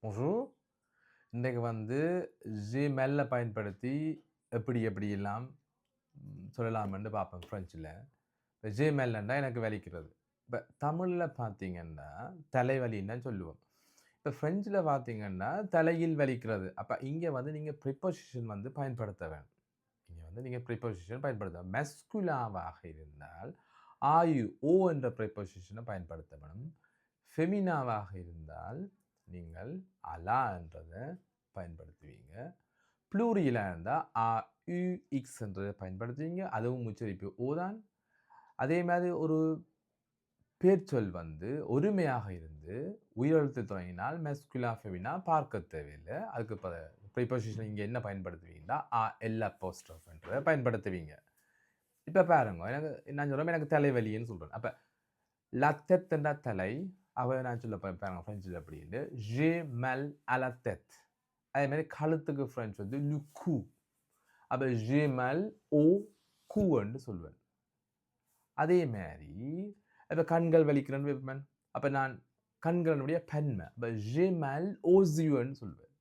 bonjour. இன்றைக்கு வந்து ஜிமெயில பயன்படுத்தி எப்படியெல்லாம் சொல்லலாம்னு பார்ப்போம் ஃப்ரெஞ்சில். இப்போ ஜிமெயில்னா எனக்கு வலிக்கிறது. இப்போ தமிழில் பார்த்தீங்கன்னா தலைவலின்னு தான் சொல்லுவோம். இப்போ ஃப்ரெஞ்சில் பார்த்தீங்கன்னா தலையில் வலிக்கிறது. அப்போ இங்கே வந்து நீங்கள் ப்ரிப்போசிஷன் வந்து பயன்படுத்த வேணும். இங்கே வந்து நீங்கள் ப்ரிப்போசிஷன் பயன்படுத்த மெஸ்குலாவாக இருந்தால் ஆயு ஓ என்ற ப்ரிப்போசிஷனை பயன்படுத்த வேணும். ஃபெமினாவாக இருந்தால் நீங்கள் அலா என்றதை பயன்படுத்துவீங்க. ப்ளூரியலாக இருந்தால் ஆ யு இக்ஸ் என்றதை பயன்படுத்துவீங்க. அதுவும் உச்சரிப்பு ஓ தான். அதே மாதிரி ஒரு பேர்ச்சொல் வந்து ஒருமையாக இருந்து உயிரெழுத்து தொடங்கினால் மெஸ்குலா ஃபெமினா பார்க்க தேவையில்லை. அதுக்கு ப்ரிப்போசிஷன் இங்கே என்ன பயன்படுத்துவீங்கன்னா எல் அப்போஸ்ட்ரோஃப் என்றதை பயன்படுத்துவீங்க. இப்போ பாருங்க, நான் சொல்கிறேன் எனக்கு தலைவலின்னு சொல்கிறேன். அப்போ லத்தெத் என்ற தலை, நான் சொல்ல பாருங்க ஃப்ரெஞ்சில் அப்படின்னு ஜே மல் அலத்தெத். அதே மாதிரி கழுத்துக்கு ஃப்ரெஞ்ச் வந்து லுக்கு. அப்போ ஜே மல் ஓ கூன்னு சொல்வேன். அதே மாதிரி இப்போ கண்கள் வலிக்கிறேன்னு வைப்பேன். அப்போ நான் கண்களினுடைய பன்மை அப்போ ஜே மல் ஓசியூன்னு சொல்வேன்.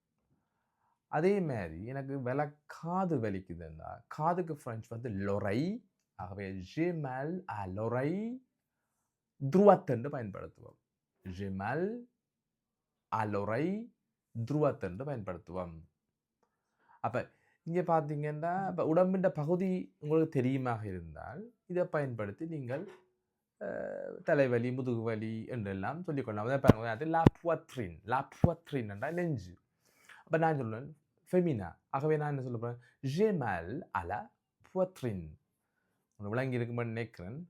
அதே மாதிரி எனக்கு காது வலிக்குதுன்னா காதுக்கு ஃப்ரெஞ்ச் வந்து லொரை. ஆகவே ஜே மல் லொரை த்ருவத் என்று பயன்படுத்துவோம். ஜே மல் லொரை த்ருவத் என்று பயன்படுத்துவோம். அப்போ இங்கே பார்த்தீங்கன்னா இப்போ உடம்பின் பகுதி உங்களுக்கு தெரியுமாக இருந்தால் இதை பயன்படுத்தி நீங்கள் தலைவலி முதுகு வலி என்றெல்லாம் சொல்லிக்கொள்ளலாம். அதை பாருங்க, அது லாப்வத்ரின் என்றால் நெஞ்சு. அப்போ நான் சொல்லுவேன் ஃபெமினா. ஆகவே நான் என்ன சொல்ல போகிறேன், ஜே மல் அலா புவத்ரின். விளங்கி இருக்குமென்னு நினைக்கிறேன்.